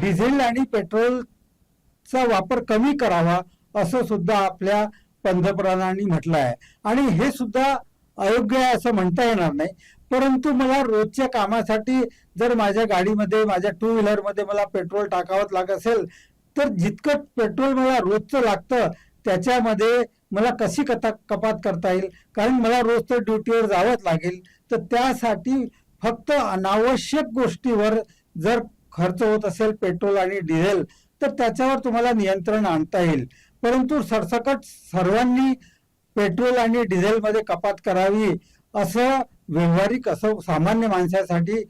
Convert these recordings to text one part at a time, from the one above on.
Diesel आणि पेट्रोलचा वापर कमी करावा असं सुद्धा आपल्या पंतप्रधानांनी म्हटलं आहे. आणि हे सुद्धा अयोग्य आहे असं म्हणता येणार नाही, परंतु मला रोजच्या कामासाठी जर माझ्या गाडीमध्ये, माझ्या टू व्हीलरमध्ये मला पेट्रोल टाकावंच लागत असेल, तर जितकं पेट्रोल मला रोजचं लागतं त्याच्यामध्ये मला कशी कपात करता येईल, कारण मला रोज तर ड्युटीवर जावंच लागेल. तर त्यासाठी फक्त अनावश्यक गोष्टीवर जर खर्च होत असेल पेट्रोल आणि डिझेल, तर त्याच्यावर तुम्हाला नियंत्रण आणता येईल. परंतु सरसकट सर्वांनी पेट्रोल आणि डिझेलमध्ये कपात करावी असं व्यावहारिक, असं सामान्य माणसासाठी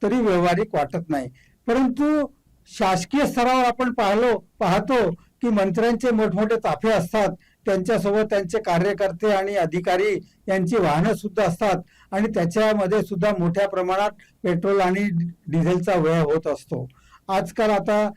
तरी व्यावहारिक वाटत नाही. परंतु शासकीय स्तरावर आपण पाहतो की मंत्र्यांचे मोठमोठे ताफे असतात, त्यांच्यासोबत त्यांचे कार्यकर्ते आणि अधिकारी यांची वाहनं सुद्धा असतात, आणि त्याच्यामध्ये सुद्धा मोठ्या प्रमाणात पेट्रोल आणि डिझेलचा व्यय होत असतो. आजकाल आता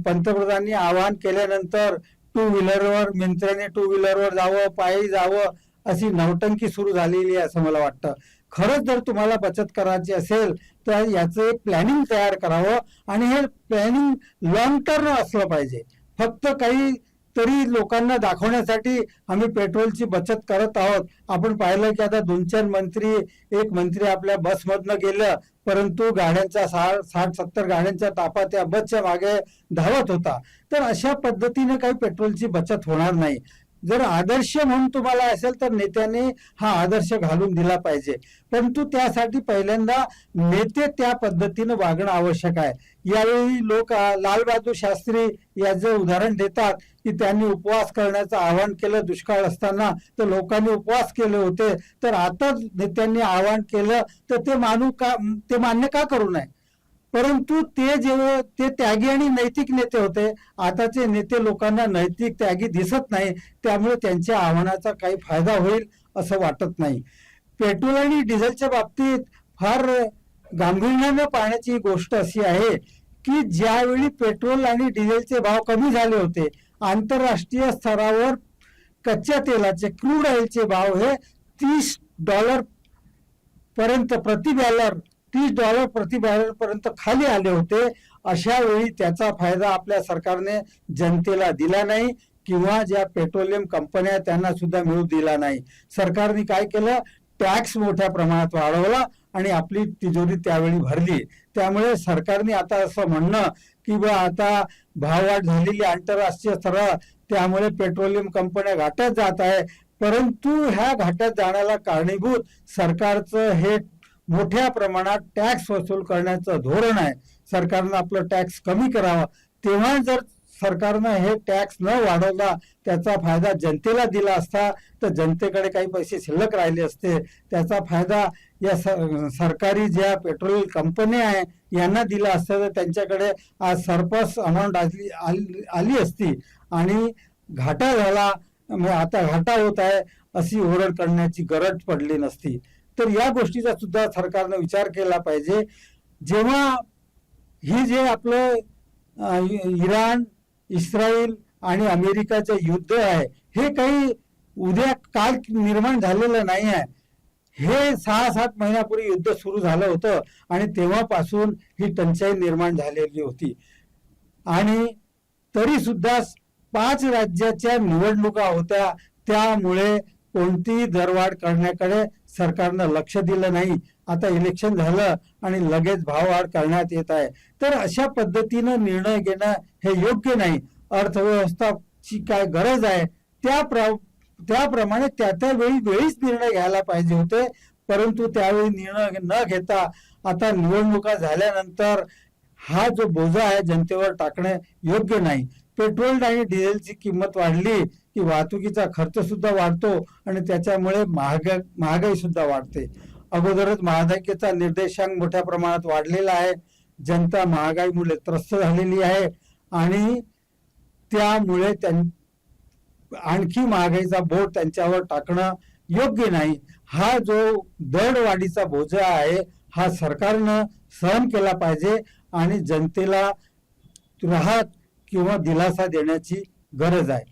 पंतप्रधानांनी आवाहन केल्यानंतर टू व्हीलरवर, मंत्र्यांनी टू व्हीलरवर जावं, पायी जावं अशी नौटंकी सुरू झालेली आहे असं मला वाटतं. खरंच जर तुम्हाला बचत करायची असेल तर याचं एक प्लॅनिंग तयार करावं, आणि हे प्लॅनिंग लॉंग टर्म असलं पाहिजे. फक्त काही तरी लोकांना दाखवण्यासाठी आम्ही पेट्रोलची बचत करत आहोत. आपण पाहिलं की आता 2-4 मंत्री, एक मंत्री आपल्या बसमधनं गेलं, परंतु गाड्यांचा 60-70 गाड्यांचा ताफा त्या बसच्या मागे धावत होता. तर अशा पद्धतीने काही पेट्रोलची बचत होणार नाही. जर आदर्श म्हणून तुम्हाला असेल तर नेत्याने हा आदर्श घालून दिला पाहिजे, परंतु त्यासाठी पहिल्यांदा नेते त्या पद्धतीने वागणं आवश्यक आहे. यावेळी लोक लालबहादूर शास्त्री याचं उदाहरण देतात की त्यांनी उपवास करण्याचं आवाहन केलं दुष्काळ असताना, तर लोकांनी उपवास केले होते. तर आता नेत्यांनी आवाहन केलं तर ते मान्य का करू नये? परंतु ते त्यागी आणि नैतिक नेते होते. आताचे नेते लोकांना नैतिक, त्यागी दिसत नाही, त्यामुळे त्यांच्या आव्हानाचा काही फायदा होईल असं वाटत नाही. पेट्रोल आणि डिझेलच्या बाबतीत फार गांभीर्याने पाहण्याची गोष्ट अशी आहे की ज्यावेळी पेट्रोल आणि डिझेलचे भाव कमी झाले होते, आंतरराष्ट्रीय स्तरावर कच्च्या तेलाचे, क्रूड ऑइलचे भाव हे $30 पर्यंत $30 प्रति बॅरल पर्यंत खाली आले होते. अशा वेळी त्याचा फायदा आपल्या सरकारने जनतेला दिला नाही, किंवा ज्या पेट्रोलियम कंपन्या त्यांना सुद्धा मिळू दिला नाही. सरकारने काय केलं? टॅक्स मोठ्या प्रमाणात वाढवला आणि आपली तिजोरी त्यावेळी भरली. त्यामुळे सरकारने आता असं म्हणणं की बा आता भाववाढ झालेली आंतरराष्ट्रीय स्तरावर, त्यामुळे पेट्रोलियम कंपन्या घाट्यात जात आहे. परंतु ह्या घाट्यात जाण्याला कारणीभूत सरकारचं हे मोठ्या प्रमाणात टॅक्स वसूल करण्याचं धोरण आहे. सरकारनं आपलं टॅक्स कमी करावा. तेव्हा जर सरकारनं हे टॅक्स न वाढवला, त्याचा फायदा जनतेला दिला असता, तर जनतेकडे काही पैसे शिल्लक राहिले असते. त्याचा फायदा या सरकारी ज्या पेट्रोल कंपन्या आहे यांना दिला असता, तर त्यांच्याकडे आज सरप्लस अमाऊंट आली असती आणि घाटा झाला, आता घाटा होत आहे अशी ओरड करण्याची गरज पडली नसती. तर या गोष्टीचा सुद्धा सरकारनं विचार केला पाहिजे. जेव्हा ही जे आपलं इराण, इस्रायल आणि अमेरिकाचं युद्ध आहे, हे काही उद्या काल निर्माण झालेलं नाही आहे. हे 6-7 महिन्यापूर्वी युद्ध सुरू झालं होतं आणि तेव्हापासून ही टंचाई निर्माण झालेली होती. आणि तरी सुद्धा 5 राज्याच्या निवडणुका होत्या, त्यामुळे कोणतीही दरवाढ करण्याकडे सरकारनं लक्ष दिलं नाही. आता इलेक्शन झालं आणि लगेच भाववाढ करण्यात येत आहे. तर अशा पद्धतीनं निर्णय घेणं हे योग्य नाही. अर्थव्यवस्थाची काय गरज आहे त्याप्रमाणे त्या वेळीच निर्णय घ्यायला पाहिजे होते, परंतु त्यावेळी निर्णय न घेता आता निवडणुका झाल्यानंतर हा जो बोजा आहे जनतेवर टाकणे योग्य नाही. पेट्रोल आणि डिझेलची किंमत वाढली की वाहतुकीचा खर्च सुद्धा वाढतो आणि त्याच्यामुळे महागाई सुद्धा वाढते. अगोदरच महागाईचा निर्देशांक मोठ्या प्रमाणात वाढलेला आहे. जनता महागाईमुळे त्रस्त झालेली आहे आणि त्यामुळे आणखी महागाईचा बोट त्यांच्यावर टाकणं योग्य नाही. हा जो दरवाढीचा बोजा आहे हा सरकारनं सहन केला पाहिजे आणि जनतेला राहत किंवा दिलासा देण्याची गरज आहे.